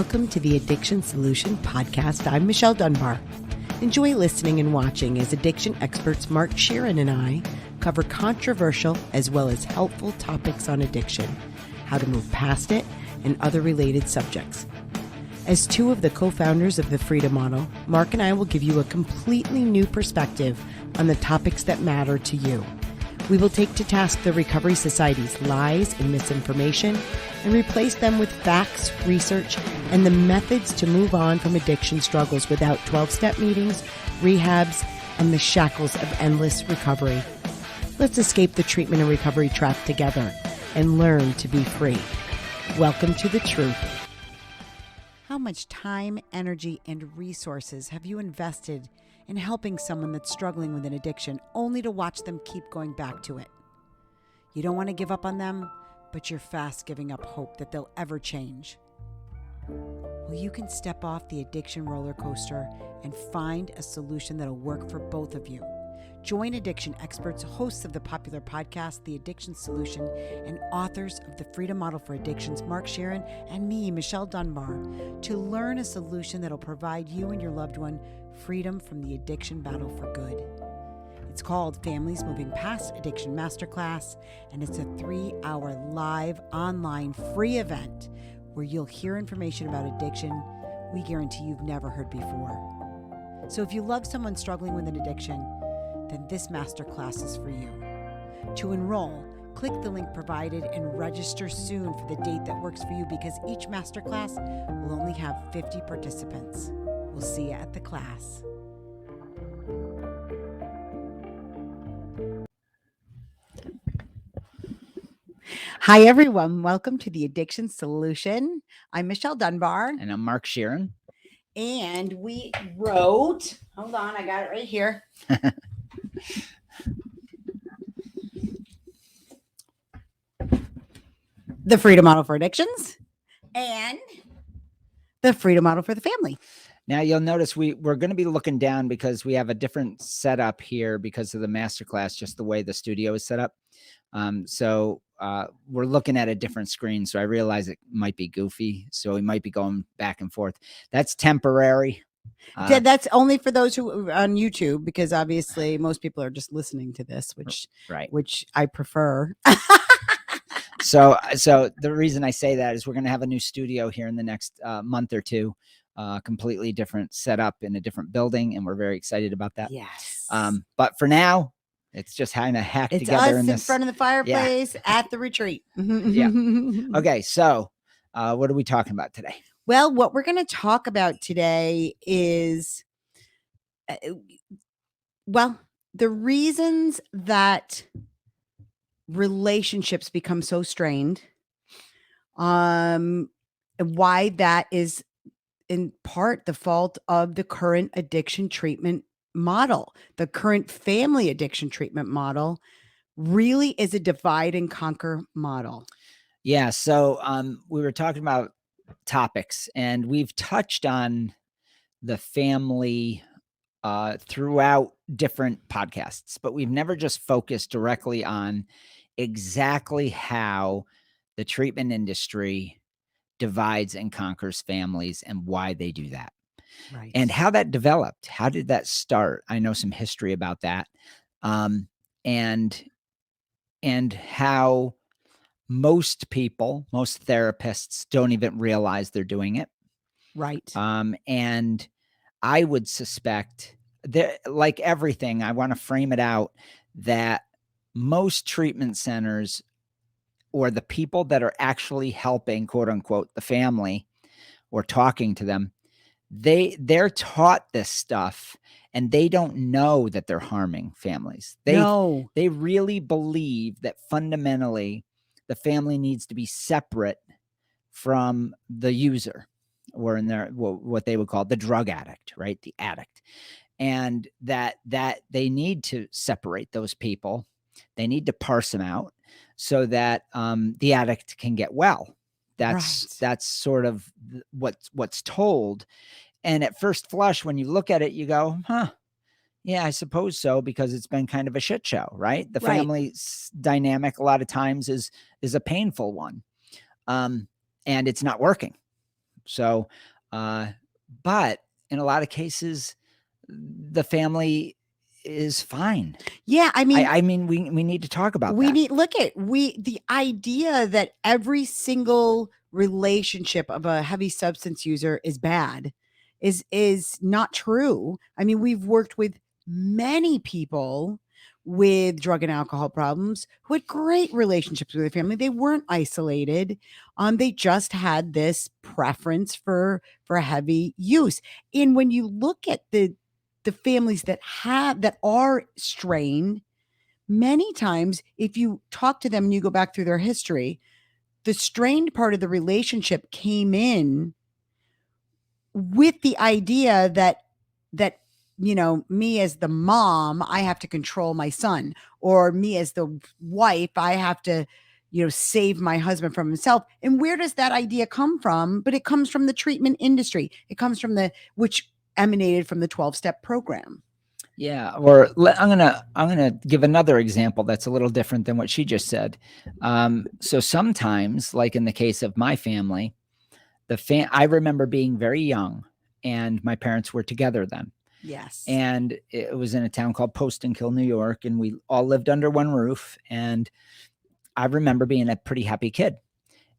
Welcome to the Addiction Solution Podcast. I'm Michelle Dunbar. Enjoy listening and watching as addiction experts Mark Sheeran and I cover controversial as well as helpful topics on addiction, how to move past it, and other related subjects. As two of the co-founders of the Freedom Model, Mark and I will give you a completely new perspective on the topics that matter to you. We will take to task the Recovery Society's lies and misinformation and replace them with facts, research, and the methods to move on from addiction struggles without 12-step meetings, rehabs, and the shackles of endless recovery. Let's escape the treatment and recovery trap together and learn to be free. Welcome to the truth. How much time, energy, and resources have you invested in helping someone that's struggling with an addiction only to watch them keep going back to it? You don't want to give up on them, but you're fast giving up hope that they'll ever change. Well, you can step off the addiction roller coaster and find a solution that'll work for both of you. Join addiction experts, hosts of the popular podcast, The Addiction Solution, and authors of The Freedom Model for Addictions, Mark Sheeran, and me, Michelle Dunbar, to learn a solution that'll provide you and your loved one freedom from the addiction battle for good. It's called Families Moving Past Addiction Masterclass, and it's a 3-hour live online free event where you'll hear information about addiction we guarantee you've never heard before. So if you love someone struggling with an addiction, then this masterclass is for you. To enroll, click the link provided and register soon for the date that works for you, because each masterclass will only have 50 participants. We'll see you at the class. Hi, everyone. Welcome to the Addiction Solution. I'm Michelle Dunbar. And I'm Mark Sheeran. And we wrote, hold on, I got it right here. The Freedom Model for Addictions and the Freedom Model for the Family. Now you'll notice we're going to be looking down because we have a different setup here because of the masterclass, just the way the studio is set up. So we're looking at a different screen. So I realize it might be goofy. So we might be going back and forth. That's temporary. That's only for those who are on YouTube, because obviously most people are just listening to this, which I prefer. So the reason I say that is we're going to have a new studio here in the next month or two, completely different setup in a different building, and we're very excited about that. Yes. But for now, it's just kind of hacked together in front of the fireplace at the retreat. Yeah. Okay. So what are we talking about today? Well, what we're going to talk about today is, the reasons that relationships become so strained, why that is in part the fault of the current addiction treatment model. The current family addiction treatment model really is a divide and conquer model. Yeah. So we were talking about topics, and we've touched on the family throughout different podcasts, but we've never just focused directly on exactly how the treatment industry divides and conquers families and why they do that. Right. And how that developed. How did that start? I know some history about that. And how most people, most therapists don't even realize they're doing it. Right. And I would suspect that, like everything, I want to frame it out that most treatment centers, or the people that are actually helping, quote unquote, the family or talking to them, they're taught this stuff and they don't know that they're harming families. They really believe that fundamentally the family needs to be separate from the user, or in their, what they would call the drug addict, right? The addict. And that they need to separate those people. They need to parse them out so that the addict can get well. That's sort of what's told. And at first flush, when you look at it, you go, yeah, I suppose so, because it's been kind of a shit show, right? The family dynamic a lot of times is a painful one, and it's not working. So, but in a lot of cases, the family is fine. Yeah, I mean, I mean, we need to talk about that. the idea that every single relationship of a heavy substance user is bad is not true. I mean, we've worked with many people with drug and alcohol problems who had great relationships with their family. They weren't isolated. They just had this preference for heavy use. And when you look at the families that are strained, many times, if you talk to them and you go back through their history, the strained part of the relationship came in with the idea that me as the mom, I have to control my son, or me as the wife, I have to save my husband from himself. And where does that idea come from? But it comes from the treatment industry. It comes from which emanated from the 12-step program. Yeah, or I'm gonna give another example that's a little different than what she just said. So sometimes, like in the case of my family, I remember being very young, and my parents were together then, Yes. and it was in a town called Postenkill, New York, and we all lived under one roof. And I remember being a pretty happy kid,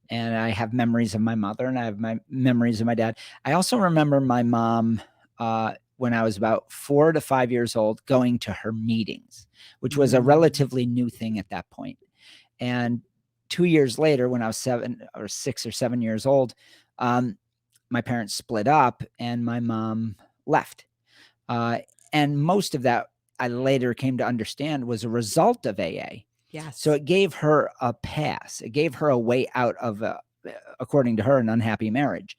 and I have memories of my mother, and I have my memories of my dad. I also remember my mom. When I was about 4 to 5 years old, going to her meetings, which was a relatively new thing at that point. And 2 years later, when I was 6 or 7 years old, my parents split up and my mom left. And most of that, I later came to understand, was a result of AA. Yes. So it gave her a pass. It gave her a way out of, according to her, an unhappy marriage.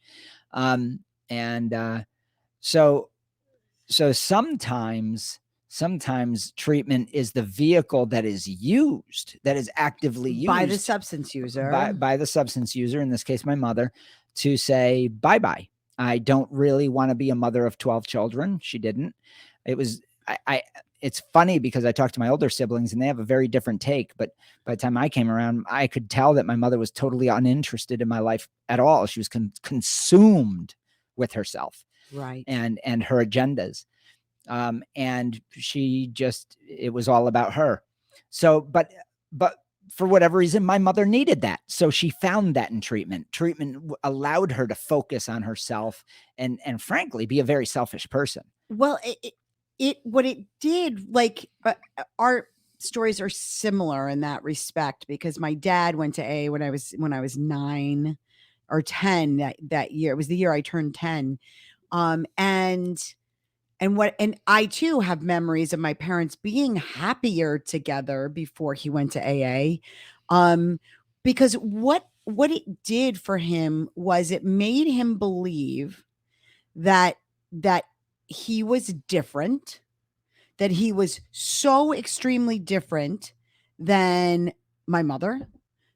So sometimes treatment is the vehicle that is used, that is actively used by the substance user, by the substance user, in this case, my mother, to say, bye-bye. I don't really want to be a mother of 12 children. She didn't. It was, it's funny because I talked to my older siblings and they have a very different take. But by the time I came around, I could tell that my mother was totally uninterested in my life at all. She was consumed with herself. Right. And her agendas. And she just, it was all about her. So, but for whatever reason, my mother needed that. So she found that in treatment. Treatment allowed her to focus on herself and frankly, be a very selfish person. Well, what it did, like, our stories are similar in that respect, because my dad went to AA when I was 9 or 10 that year. It was the year I turned 10. And I too have memories of my parents being happier together before he went to AA. Because what it did for him was it made him believe that he was different, that he was so extremely different than my mother,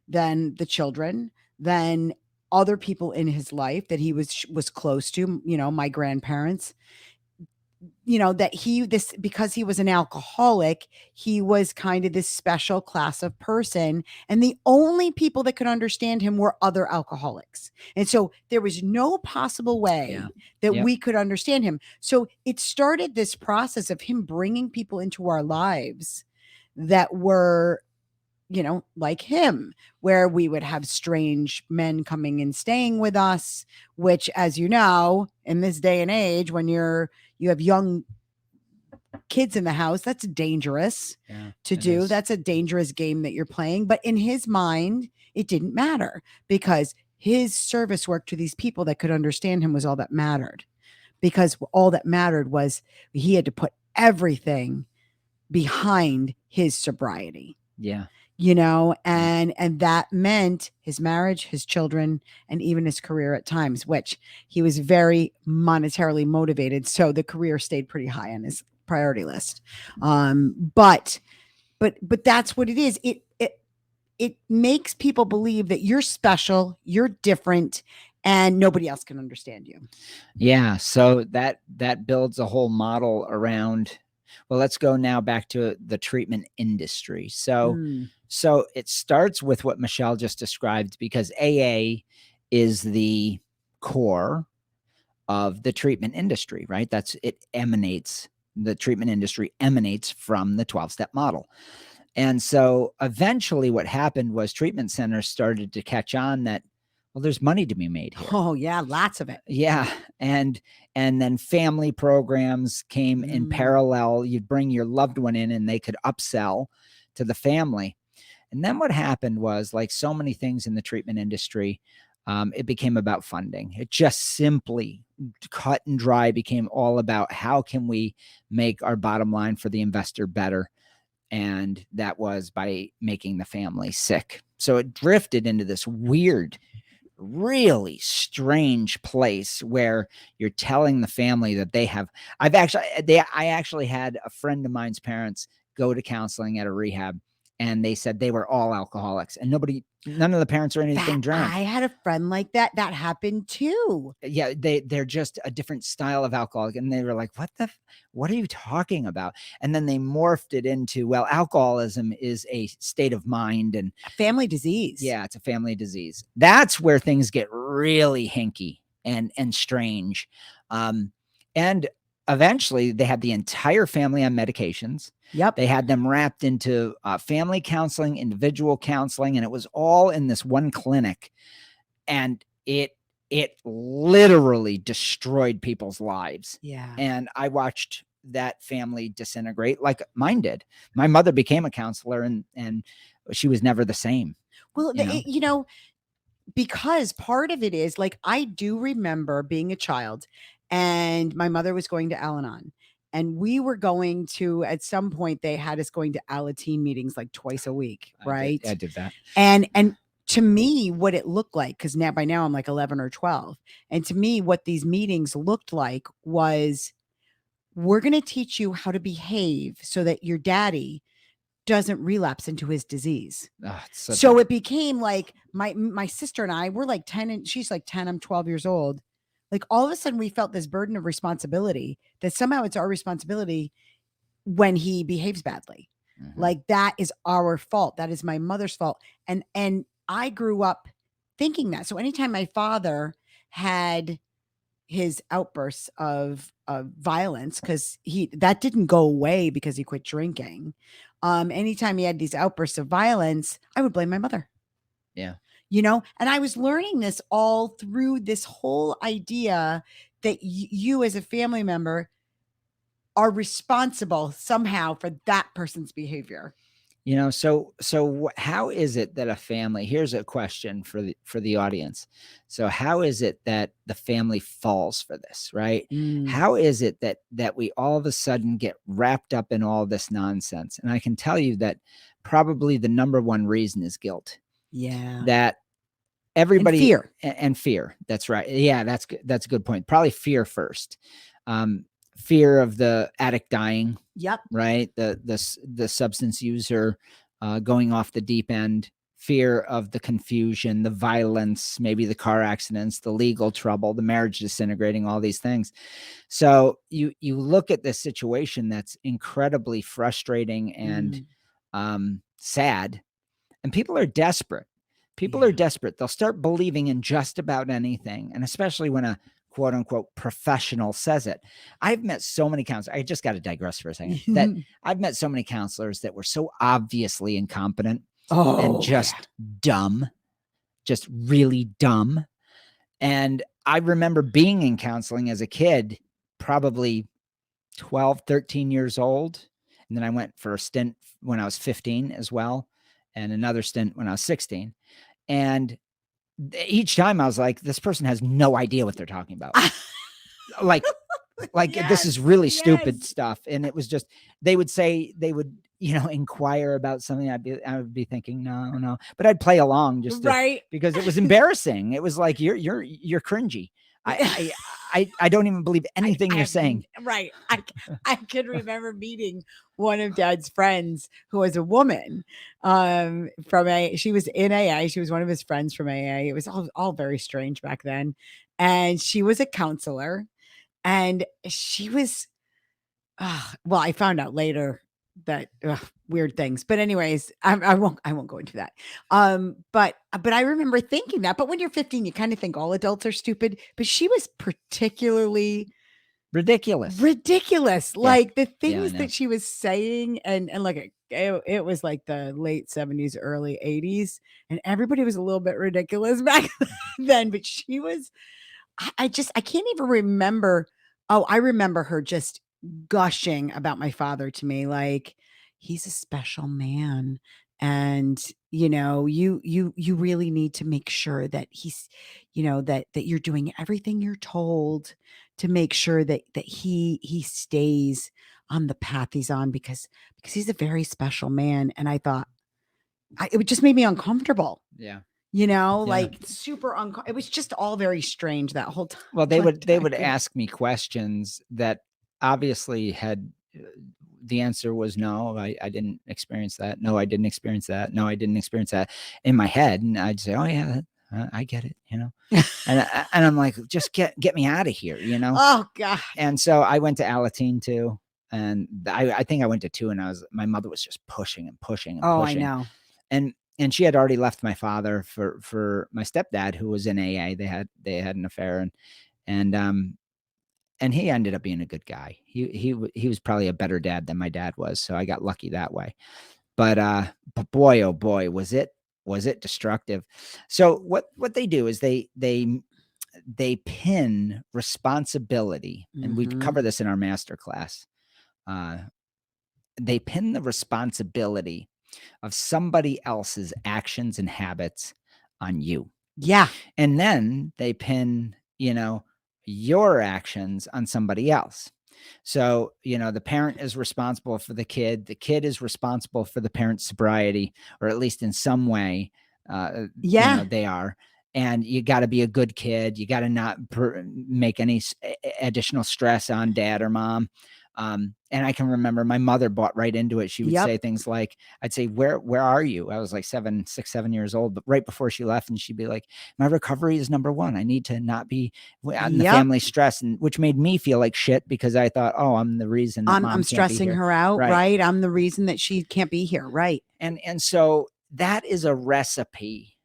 than the children, than other people in his life that he was close to, my grandparents, that because he was an alcoholic, he was kind of this special class of person. And the only people that could understand him were other alcoholics. And so there was no possible way that we could understand him. So it started this process of him bringing people into our lives that were, like him, where we would have strange men coming and staying with us, which, as you know, in this day and age, when you have young kids in the house, that's dangerous to do. Is. That's a dangerous game that you're playing. But in his mind, it didn't matter, because his service work to these people that could understand him was all that mattered, because all that mattered was he had to put everything behind his sobriety. Yeah. And that meant his marriage, his children, and even his career at times, which he was very monetarily motivated. So the career stayed pretty high on his priority list. But that's what it is. It makes people believe that you're special, you're different, and nobody else can understand you. Yeah. So that builds a whole model around. Well, let's go now back to the treatment industry. So it starts with what Michelle just described, because AA is the core of the treatment industry, right? The treatment industry emanates from the 12-step model. And so eventually what happened was treatment centers started to catch on that, well, there's money to be made here. Oh yeah, lots of it. Yeah. And then family programs came in parallel. You'd bring your loved one in and they could upsell to the family. And then what happened was, like so many things in the treatment industry, it became about funding. It just simply cut and dry became all about how can we make our bottom line for the investor better. And that was by making the family sick. So it drifted into this weird, really strange place where you're telling the family that I actually had a friend of mine's parents go to counseling at a rehab, and they said they were all alcoholics, and none of the parents or anything drank. I had a friend like that. That happened too. Yeah, they're just a different style of alcoholic, and they were like, what are you talking about? And then they morphed it into, well, alcoholism is a state of mind and A family disease. yeah, it's a family disease. That's where things get really hinky and strange. And eventually they had the entire family on medications. Yep. They had them wrapped into family counseling, individual counseling, and it was all in this one clinic. And it literally destroyed people's lives. Yeah. And I watched that family disintegrate like mine did. My mother became a counselor, and she was never the same. Well, because part of it is like, I do remember being a child and my mother was going to Al-Anon, and we were going to, at some point, they had us going to Alateen meetings like twice a week. Right. I did that. And to me, what it looked like, because by now I'm like 11 or 12. And to me, what these meetings looked like was, we're going to teach you how to behave so that your daddy doesn't relapse into his disease. So it became like my sister and I were like 10 and she's like 10, I'm 12 years old. Like all of a sudden we felt this burden of responsibility that somehow it's our responsibility when he behaves badly. Mm-hmm. Like that is our fault. That is my mother's fault. And I grew up thinking that. So anytime my father had his outbursts of violence, because that didn't go away because he quit drinking. Anytime he had these outbursts of violence, I would blame my mother. Yeah. And I was learning this all through this whole idea that you as a family member are responsible somehow for that person's behavior. So how is it that a family, here's a question for the audience. So how is it that the family falls for this, right? How is it that we all of a sudden get wrapped up in all this nonsense? And I can tell you that probably the number one reason is guilt. Yeah. That everybody fear. And fear. That's right. Yeah, that's a good point. Probably fear first. Fear of the addict dying. Yep. Right. The substance user going off the deep end. Fear of the confusion, the violence, maybe the car accidents, the legal trouble, the marriage disintegrating, all these things. So you look at this situation that's incredibly frustrating and sad, and people are desperate. People are desperate. They'll start believing in just about anything. And especially when a quote unquote professional says it. I've met so many counselors. I just got to digress for a second. That I've met so many counselors that were so obviously incompetent and just dumb, just really dumb. And I remember being in counseling as a kid, probably 12, 13 years old. And then I went for a stint when I was 15 as well, and another stint when I was 16. And each time I was like, this person has no idea what they're talking about. like yes, this is really stupid stuff. And it was just, they would inquire about something. I would be thinking, no, but I'd play along just because it was embarrassing. It was like, you're cringy. I don't even believe anything you're saying. Right. I could remember meeting one of Dad's friends who was a woman she was in AA. She was one of his friends from AA. It was all very strange back then. And she was a counselor, and she was, well, I found out later weird things. But anyways, I won't go into that. But I remember thinking that. But when you're 15, you kind of think all adults are stupid. But she was particularly Ridiculous. ridiculous. Yeah. Like the I things know. that she was saying, and like it was like the late 70s, early 80s, and everybody was a little bit ridiculous back then. But she was, I can't even remember. Oh, I remember her just gushing about my father to me, like he's a special man. And you really need to make sure that he's, that you're doing everything you're told to make sure that he stays on the path he's on, because he's a very special man. And I thought, it would just made me uncomfortable, Yeah. like super it was just all very strange that whole time. Well, they would ask me questions that obviously had the answer was no, I didn't experience that. No, I didn't experience that. No, I didn't experience that in my head. And I'd say, oh yeah, I get it, and I'm like, just get me out of here, Oh God. And so I went to Alateen too. And I think I went to 2, and my mother was just pushing and pushing and Oh, pushing. I know. And she had already left my father for my stepdad, who was in AA. They had an affair, and he ended up being a good guy. He was probably a better dad than my dad was, so I got lucky that way. But boy, oh boy, was it destructive. So what they do is they pin responsibility, and we Mhm. cover this in our master class. They pin the responsibility of somebody else's actions and habits on you. Yeah. And then they pin, your actions on somebody else. So, the parent is responsible for the kid is responsible for the parent's sobriety, or at least in some way, Yeah. they are. And you got to be a good kid. You got to not make any additional stress on dad or mom. And I can remember my mother bought right into it. She would say things like, I'd say, where are you? I was like 6, 7 years old, but right before she left, and she'd be like, my recovery is number one. I need to not be on the family stress, and which made me feel like shit, because I thought, oh, I'm the reason that mom I'm stressing her out. Right. I'm the reason that she can't be here. Right. And so that is a recipe,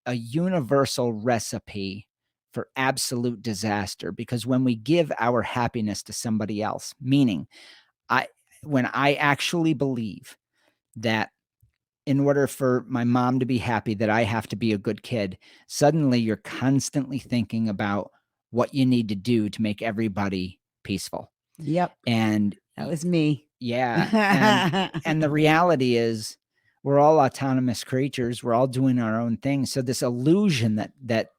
a universal recipe for absolute disaster, because when we give our happiness to somebody else, meaning when I actually believe that in order for my mom to be happy, that I have to be a good kid, suddenly you're constantly thinking about what you need to do to make everybody peaceful. Yep. And that was me. Yeah. And the reality is, we're all autonomous creatures. We're all doing our own thing. So this illusion that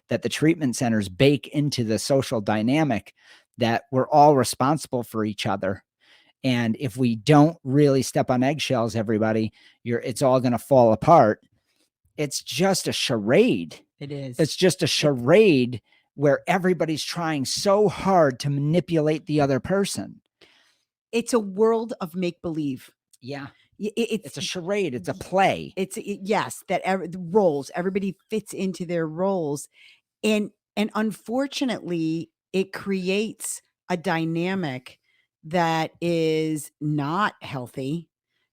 the treatment centers bake into the social dynamic, that we're all responsible for each other. And if we don't really step on eggshells, everybody, it's all going to fall apart. It's just a charade. It is. It's just a charade where everybody's trying so hard to manipulate the other person. It's a world of make-believe. Yeah. It's a charade. It's a play. Yes, that the roles, everybody fits into their roles. And unfortunately, it creates a dynamic that is not healthy.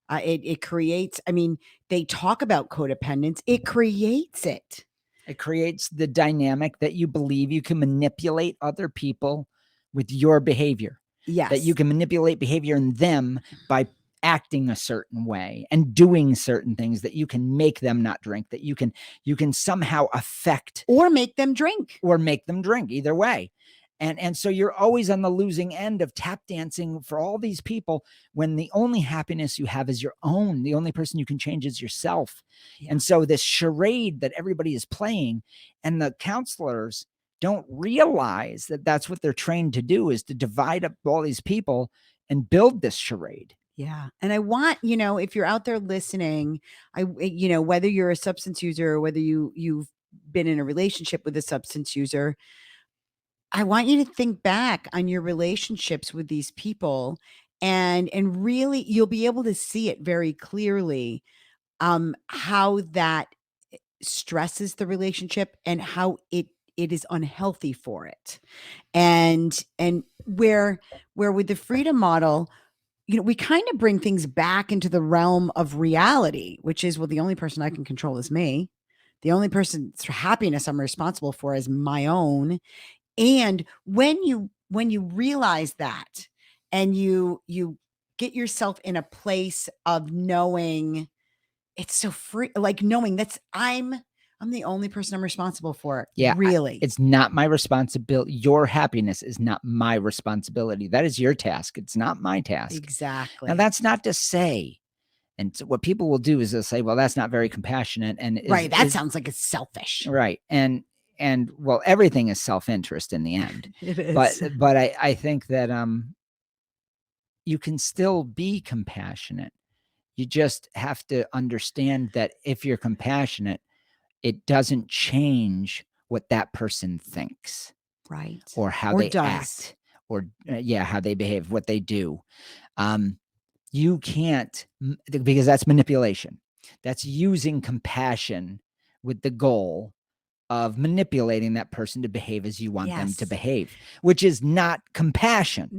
It creates, I mean, they talk about codependence. It creates it. It creates the dynamic that you believe you can manipulate other people with your behavior. Yes. That you can manipulate behavior in them by acting a certain way and doing certain things, that you can make them not drink, that you can somehow affect or make them drink, either way. And so you're always on the losing end of tap dancing for all these people, when the only happiness you have is your own. The only person you can change is yourself. Yeah. And so this charade that everybody is playing, and the counselors don't realize that that's what they're trained to do, is to divide up all these people and build this charade. Yeah. And I want, if you're out there listening, whether you're a substance user or whether you've been in a relationship with a substance user, I want you to think back on your relationships with these people, and really you'll be able to see it very clearly, how that stresses the relationship and how it is unhealthy for it. And where with the freedom model, we kind of bring things back into the realm of reality, which is, well, the only person I can control is me. The only person's happiness I'm responsible for is my own. And when you realize that, and you get yourself in a place of knowing it's so free, like knowing that's I'm the only person I'm responsible for. Yeah, Really. it's not my responsibility. Your happiness is not my responsibility. That is your task. It's not my task. Exactly. Now, that's not to say, and so what people will do is they'll say, well, that's not very compassionate. And right. That sounds like it's selfish. Right. And well, everything is self-interest in the end. It is. But I think that you can still be compassionate. You just have to understand that if you're compassionate, it doesn't change what that person thinks. Right. Or how they act, or how they behave, what they do. You can't, because that's manipulation. That's using compassion with the goal of manipulating that person to behave as you want them to behave, which is not compassion.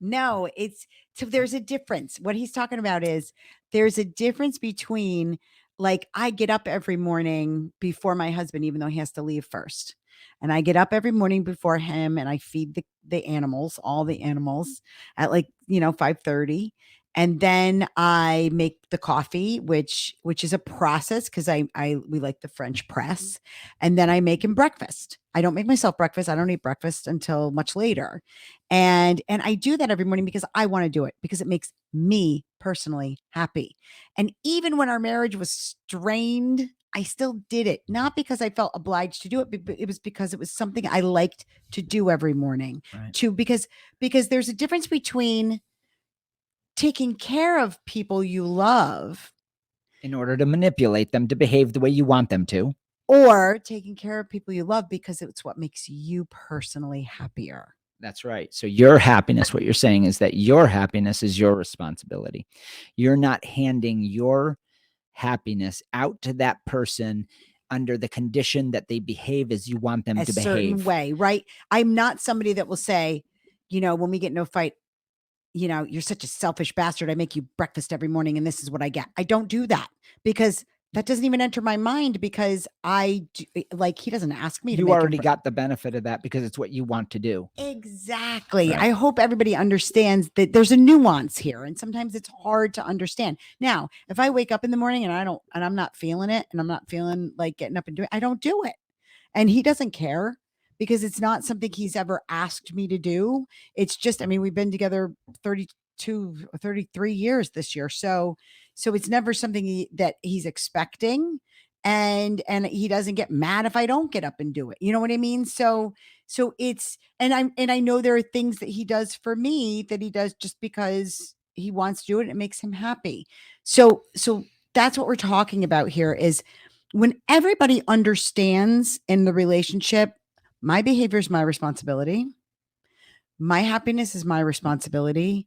No, it's so there's a difference. What he's talking about is there's a difference between, like, I get up every morning before my husband, even though he has to leave first. And I get up every morning before him and I feed the animals, all the animals at 5:30. And then I make the coffee, which is a process because we like the French press. And then I make him breakfast. I don't make myself breakfast. I don't eat breakfast until much later. And I do that every morning because I want to do it, because it makes me personally happy. And even when our marriage was strained, I still did it, not because I felt obliged to do it, but it was because it was something I liked to do every morning. Right. Because there's a difference between taking care of people you love in order to manipulate them to behave the way you want them to, or taking care of people you love because it's what makes you personally happier. That's right. So your happiness, what you're saying is that your happiness is your responsibility. You're not handing your happiness out to that person under the condition that they behave as you want them to behave. A certain way, right? I'm not somebody that will say, when we get in a fight, you're such a selfish bastard. I make you breakfast every morning and this is what I get. I don't do that because that doesn't even enter my mind, because he doesn't ask me to. You already got the benefit of that because it's what you want to do. Exactly. Right. I hope everybody understands that there's a nuance here, and sometimes it's hard to understand. Now, if I wake up in the morning and I'm not feeling it, and I'm not feeling like getting up and doing it, I don't do it. And he doesn't care, because it's not something he's ever asked me to do. It's just, we've been together 32 or 33 years this year. So it's never something that he's expecting. And he doesn't get mad if I don't get up and do it. You know what I mean? So it's, and I know there are things that he does for me that he does just because he wants to do it and it makes him happy. So that's what we're talking about here, is when everybody understands in the relationship, my behavior is my responsibility. My happiness is my responsibility.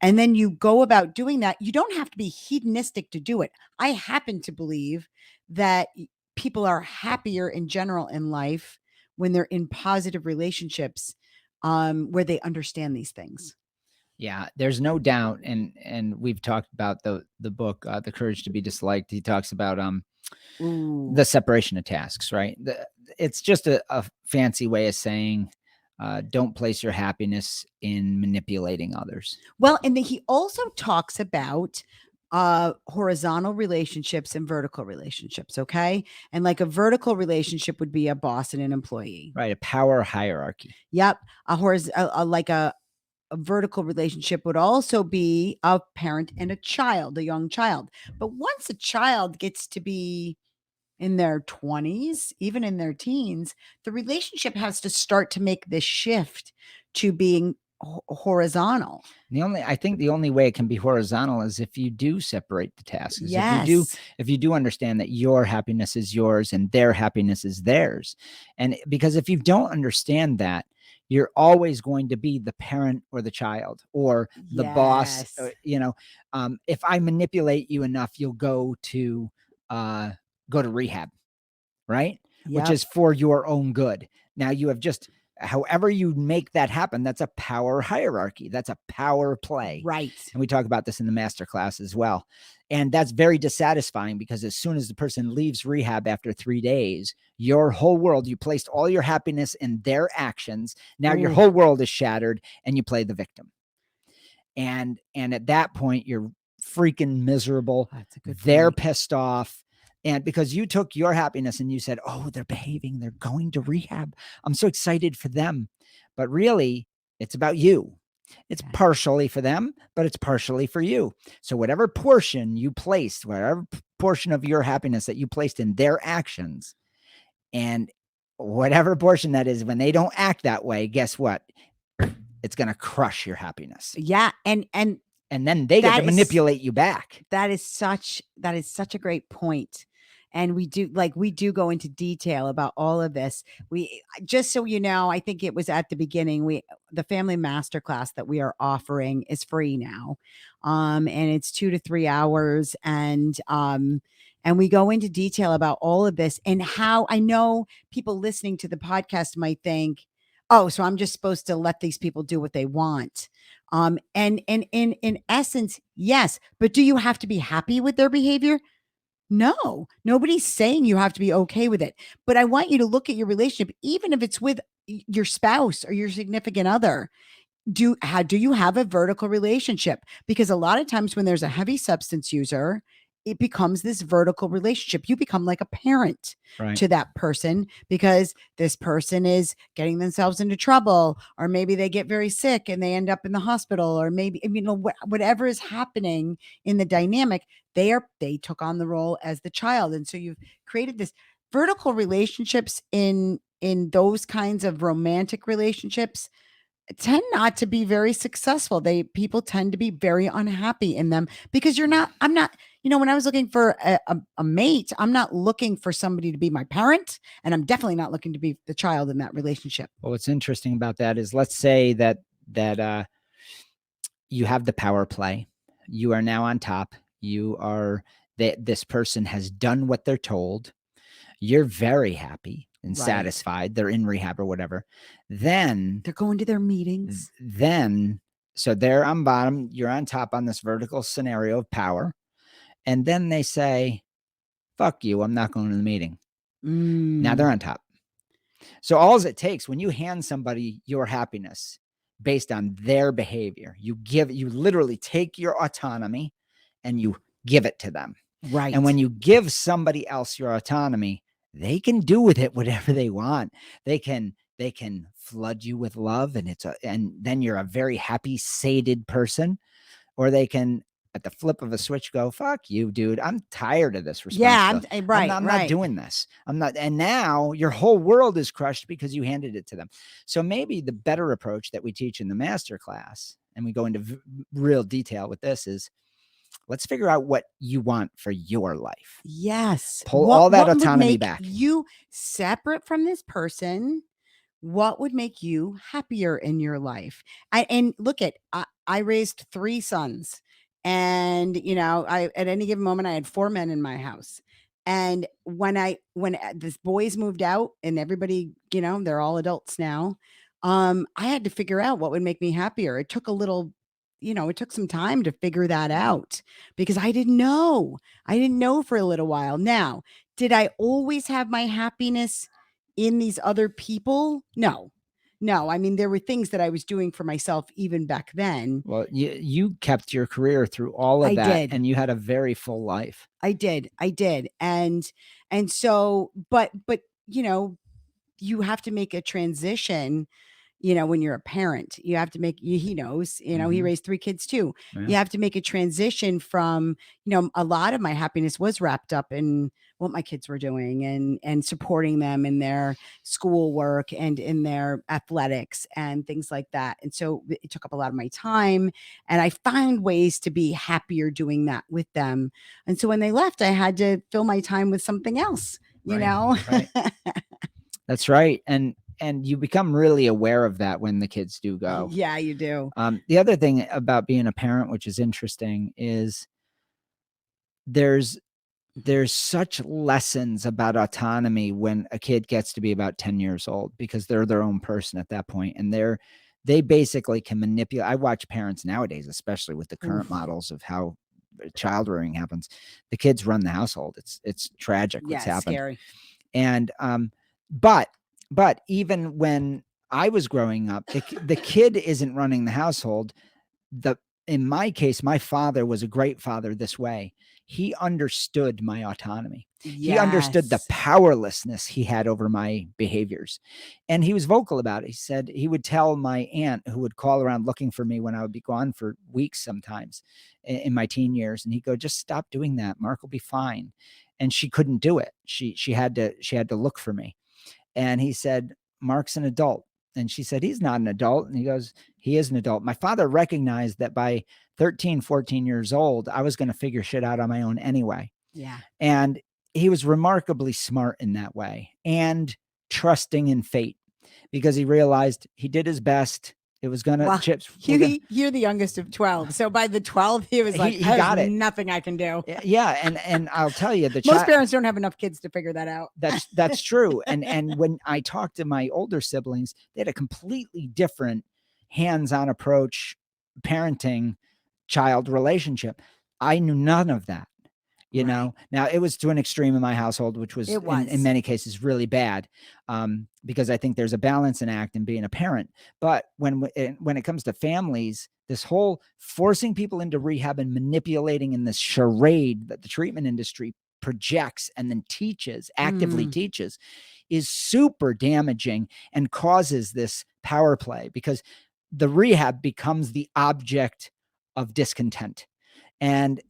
And then you go about doing that. You don't have to be hedonistic to do it. I happen to believe that people are happier in general in life when they're in positive relationships, where they understand these things. Yeah, there's no doubt. And we've talked about the book, The Courage to be Disliked. He talks about the separation of tasks, right? It's just a fancy way of saying, don't place your happiness in manipulating others. Well, and then he also talks about horizontal relationships and vertical relationships. Okay. And like a vertical relationship would be a boss and an employee, right? A power hierarchy. Yep. A vertical relationship would also be a parent and a child, a young child. But once a child gets to be in their 20s, even in their teens, the relationship has to start to make this shift to being horizontal. I think the only way it can be horizontal is if you do separate the tasks. Yes. If you do understand that your happiness is yours and their happiness is theirs. And because if you don't understand that, you're always going to be the parent or the child or the boss. If I manipulate you enough, you'll go to rehab, right? Yep. Which is for your own good. Now you have just however you make that happen, that's a power hierarchy. That's a power play. Right. And we talk about this in the master class as well. And that's very dissatisfying, because as soon as the person leaves rehab after 3 days, your whole world, you placed all your happiness in their actions. Now your Ooh. whole world is shattered and you play the victim. And at that point, you're freaking miserable. That's a good They're point. pissed off. And because you took your happiness and you said, oh, they're behaving, they're going to rehab, I'm so excited for them. But really, it's about you. It's Yeah. partially for them, but it's partially for you. So whatever portion you placed, whatever portion of your happiness that you placed in their actions, and whatever portion that is, when they don't act that way, guess what? It's going to crush your happiness. Yeah. And And then they get That to is- manipulate you back. that is such a great point. And we do go into detail about all of this. We, just so you know, I think it was at the beginning, the family masterclass that we are offering is free now. And it's 2 to 3 hours. And we go into detail about all of this, and how I know people listening to the podcast might think, oh, so I'm just supposed to let these people do what they want. And in essence, yes, but do you have to be happy with their behavior? No, nobody's saying you have to be okay with it. But I want you to look at your relationship, even if it's with your spouse or your significant other. Do you have a vertical relationship? Because a lot of times when there's a heavy substance user, it becomes this vertical relationship. You become like a parent Right. to that person, because this person is getting themselves into trouble, or maybe they get very sick and they end up in the hospital, or maybe, whatever is happening in the dynamic, they took on the role as the child. And so you've created this vertical relationships in those kinds of romantic relationships tend not to be very successful. People tend to be very unhappy in them, because I'm not, when I was looking for a mate, I'm not looking for somebody to be my parent, and I'm definitely not looking to be the child in that relationship. Well, what's interesting about that is, let's say that you have the power play. You are now on top. This person has done what they're told. You're very happy and Right. satisfied. They're in rehab or whatever. Then They're going to their meetings. so they're on bottom, you're on top on this vertical scenario of power. And then they say, fuck you, I'm not going to the meeting. Now they're on top. So all it takes, when you hand somebody your happiness based on their behavior, you literally take your autonomy and you give it to them. Right. And when you give somebody else your autonomy, they can do with it whatever they want. They can flood you with love, and then you're a very happy, sated person. Or they can, at the flip of a switch, go, fuck you, dude. I'm tired of this responsibility. Yeah, right. I'm not doing this. I'm not. And now your whole world is crushed because you handed it to them. So maybe the better approach that we teach in the master class, and we go into real detail with this, is let's figure out what you want for your life. Yes. Pull all that what would autonomy make back. You separate from this person. What would make you happier in your life? And look I raised 3 sons, and at any given moment I had 4 men in my house. And when the boys moved out and everybody, they're all adults now, I had to figure out what would make me happier. It took it took some time to figure that out, because I didn't know for a little while. Now, did I always have my happiness in these other people? No. I mean, there were things that I was doing for myself even back then. Well, you kept your career through all of I that, did. and you had a very full life. I did. And so, but you have to make a transition. When you're a parent, you have to make, he knows, he Mhm. raised 3 kids too. Yeah. You have to make a transition from, a lot of my happiness was wrapped up in what my kids were doing, and supporting them in their schoolwork and in their athletics and things like that. And so it took up a lot of my time, and I found ways to be happier doing that with them. And so when they left, I had to fill my time with something else, Right. That's right. And you become really aware of that when the kids do go. Yeah, you do. The other thing about being a parent, which is interesting, is there's there's such lessons about autonomy when a kid gets to be about 10 years old, because they're their own person at that point, and they basically can manipulate. I watch parents nowadays, especially with the current Oof. models of how child rearing happens. The kids run the household. It's tragic Yeah, what's it's happened. scary. And but even when I was growing up, the kid isn't running the household. In my case, my father was a great father this way. He understood my autonomy. He understood the Yes. powerlessness he had over my behaviors. And he was vocal about it. He said he would tell my aunt, who would call around looking for me when I would be gone for weeks sometimes in my teen years. And he'd go, just stop doing that. Mark will be fine. And she couldn't do it. She had to look for me. And he said, Mark's an adult. And she said, he's not an adult. And he goes, he is an adult. My father recognized that by 13, 14 years old, I was going to figure shit out on my own anyway. Yeah. And he was remarkably smart in that way, and trusting in fate, because he realized he did his best. It was going to Well, chips. You're the youngest of 12. So by the 12th, he was like, he got "There's it. nothing I can do." Yeah. And I'll tell you, Most parents don't have enough kids to figure that out. That's true. And when I talked to my older siblings, they had a completely different hands-on approach, parenting, child relationship. I knew none of that. You Right. know, now it was to an extreme in my household, which was, It was. in many cases really bad, because I think there's a balancing act in being a parent. But when it comes to families, this whole forcing people into rehab and manipulating in this charade that the treatment industry projects and then actively teaches, is super damaging and causes this power play, because the rehab becomes the object of discontent. And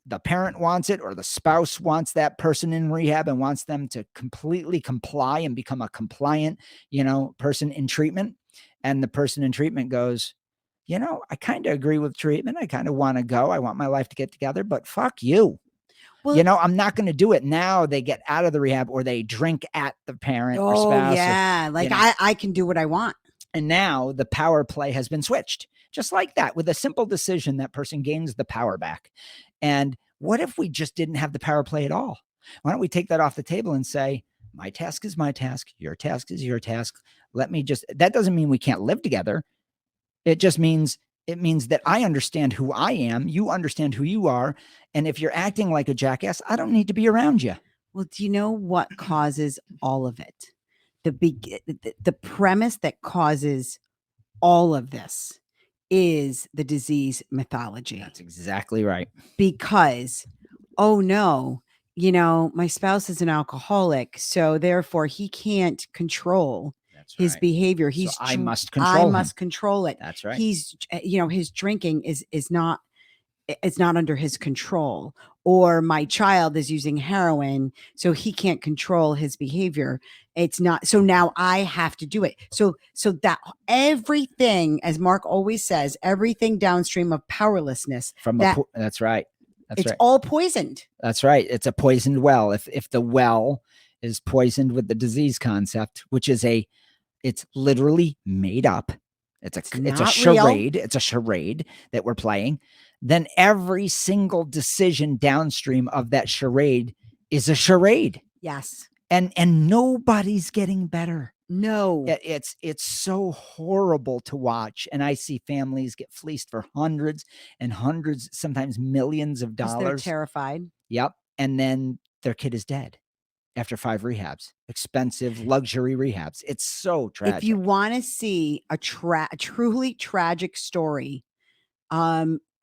the parent wants it, or the spouse wants that person in rehab and wants them to completely comply and become a compliant, person in treatment. And the person in treatment goes, I kind of agree with treatment. I kind of want to go. I want my life to get together, but fuck you. Well, I'm not going to do it. Now they get out of the rehab, or they drink at the parent or oh spouse. yeah, like I can do what I want. And now the power play has been switched. Just like that, with a simple decision, that person gains the power back. And what if we just didn't have the power play at all? Why don't we take that off the table and say, my task is my task, your task is your task. That doesn't mean we can't live together. It means that I understand who I am, you understand who you are. And if you're acting like a jackass, I don't need to be around you. Well, do you know what causes all of it? The premise that causes all of this is the disease mythology. That's exactly right. Because, oh no, my spouse is an alcoholic, so therefore he can't control his behavior. I must control him. must control it. That's right. He's, his drinking is not, it's not under his control. Or my child is using heroin, so he can't control his behavior. It's not. So now I have to do it. So that everything, as Mark always says, everything downstream of powerlessness. That's right. It's all poisoned. That's right. It's a poisoned well. If the well is poisoned with the disease concept, which is it's literally made up. It's a charade. Real. It's a charade that we're playing. Then every single decision downstream of that charade is a charade. Yes. And nobody's getting better. No. It's so horrible to watch. And I see families get fleeced for hundreds and hundreds, sometimes millions of dollars. They're terrified. Yep. And then their kid is dead after 5 rehabs, expensive luxury rehabs. It's so tragic. If you want to see a truly tragic story,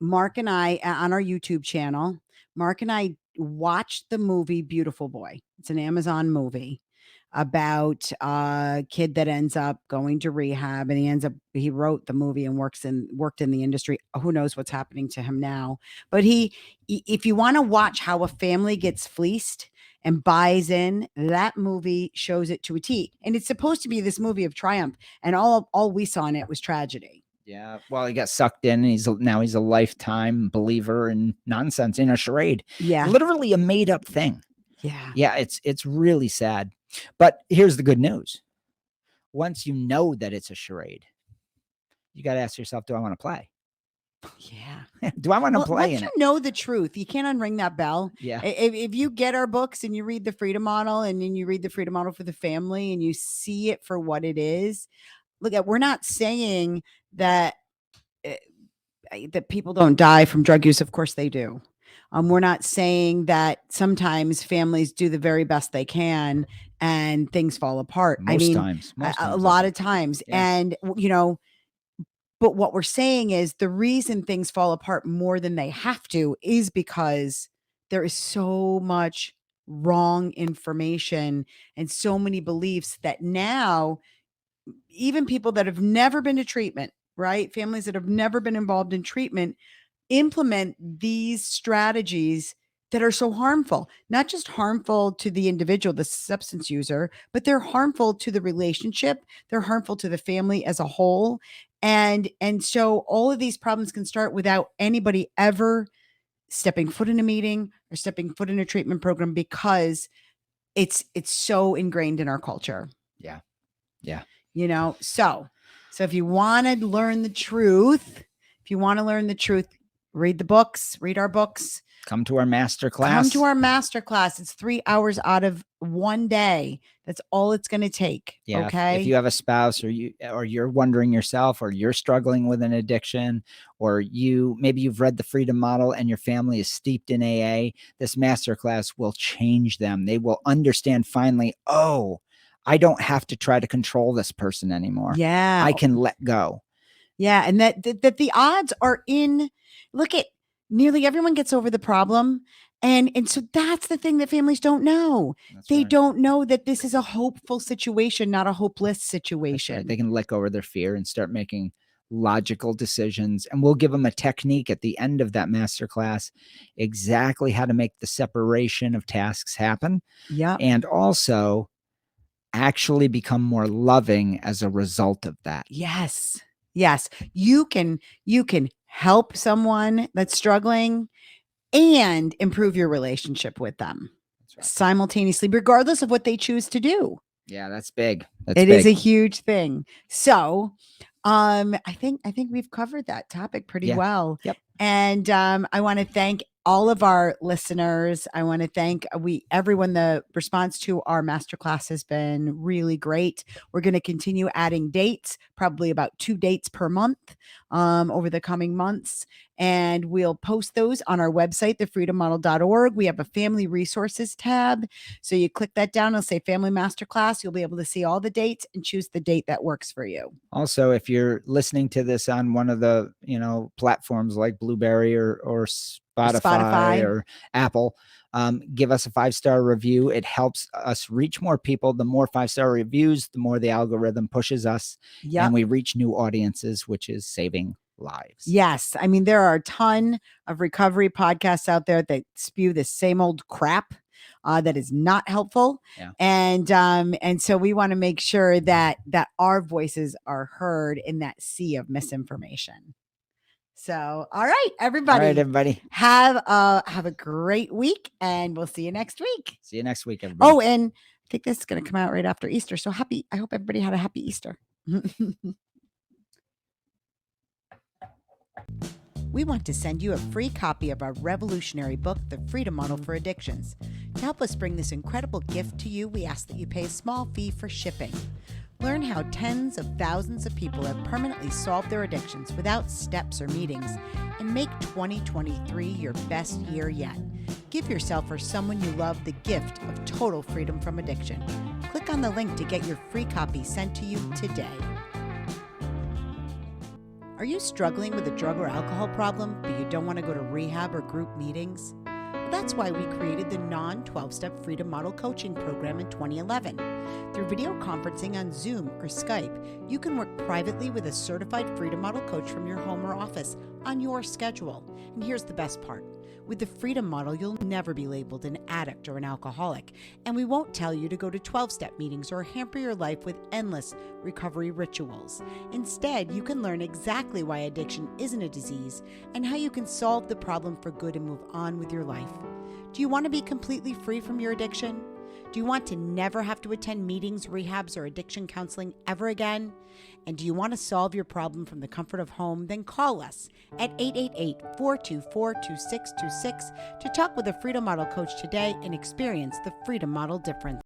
Mark and I, on our YouTube channel, Mark and I watched the movie Beautiful Boy. It's an Amazon movie about a kid that ends up going to rehab, and he wrote the movie and worked in the industry. Who knows what's happening to him now? But if you want to watch how a family gets fleeced and buys in, that movie shows it to a T. And it's supposed to be this movie of triumph, and all we saw in it was tragedy. Yeah, well, he got sucked in, and now he's a lifetime believer in nonsense, in a charade. Yeah, literally a made up thing. Yeah, it's really sad. But here's the good news: once you know that it's a charade, you got to ask yourself, do I want to play? Yeah. Do I want to Well, play once in you it? know the truth, you can't unring that bell. Yeah. If you get our books and you read the Freedom Model and then you read the Freedom Model for the family and you see it for what it is, we're not saying that that people don't die from drug use. Of course they do. We're not saying that sometimes families do the very best they can and things fall apart. Most times. A I lot think. of times. Yeah. And, but what we're saying is the reason things fall apart more than they have to is because there is so much wrong information and so many beliefs that now even people that have never been to treatment, right? Families that have never been involved in treatment implement these strategies that are so harmful, not just harmful to the individual, the substance user, but they're harmful to the relationship. They're harmful to the family as a whole. And so all of these problems can start without anybody ever stepping foot in a meeting or stepping foot in a treatment program because it's so ingrained in our culture. Yeah. Yeah. So if you want to learn the truth, read the books, read our books, Come to our master class. come to our master class. It's 3 hours out of one day. That's all it's going to take. Yeah. Okay. If you have a spouse or you're wondering yourself, or you're struggling with an addiction, or maybe you've read the Freedom Model and your family is steeped in AA, this masterclass will change them. They will understand finally, oh, I don't have to try to control this person anymore. Yeah. I can let go. Yeah. And that the odds are in, look at nearly everyone gets over the problem. And so that's the thing that families don't know. They don't know that this is a hopeful situation, not a hopeless situation. Right. They can let go of their fear and start making logical decisions. And we'll give them a technique at the end of that masterclass, exactly how to make the separation of tasks happen. Yeah. And also actually become more loving as a result of that. Yes. Yes. You can help someone that's struggling and improve your relationship with them simultaneously, regardless of what they choose to do. Yeah, that's big. It is a huge thing. So I think we've covered that topic pretty well. Yep. And I want to thank all of our listeners. I want to thank everyone. The response to our masterclass has been really great. We're going to continue adding dates, probably about 2 dates per month over the coming months. And we'll post those on our website, thefreedommodel.org. We have a family resources tab. So you click that down, it'll say family masterclass. You'll be able to see all the dates and choose the date that works for you. Also, if you're listening to this on one of the, platforms like Blueberry or Spotify or Apple, give us a 5-star review. It helps us reach more people. The more 5-star reviews, the more the algorithm pushes us, and we reach new audiences, which is saving lives. Yes. I mean, there are a ton of recovery podcasts out there that spew the same old crap that is not helpful. Yeah. And so we want to make sure that our voices are heard in that sea of misinformation. So, all right, everybody. Have a great week, and we'll see you next week. See you next week, everybody. Oh, and I think this is going to come out right after Easter. So I hope everybody had a happy Easter. We want to send you a free copy of our revolutionary book, The Freedom Model for Addictions. To help us bring this incredible gift to you, we ask that you pay a small fee for shipping. Learn how tens of thousands of people have permanently solved their addictions without steps or meetings, and make 2023 your best year yet. Give yourself or someone you love the gift of total freedom from addiction. Click on the link to get your free copy sent to you today. Are you struggling with a drug or alcohol problem, but you don't want to go to rehab or group meetings? Well, that's why we created the non-12-step Freedom Model Coaching Program in 2011. Through video conferencing on Zoom or Skype, you can work privately with a certified Freedom Model coach from your home or office on your schedule. And here's the best part. With the Freedom Model, you'll never be labeled an addict or an alcoholic, and we won't tell you to go to 12-step meetings or hamper your life with endless recovery rituals. Instead, you can learn exactly why addiction isn't a disease and how you can solve the problem for good and move on with your life. Do you want to be completely free from your addiction? Do you want to never have to attend meetings, rehabs, or addiction counseling ever again? And do you want to solve your problem from the comfort of home? Then call us at 888-424-2626 to talk with a Freedom Model coach today and experience the Freedom Model difference.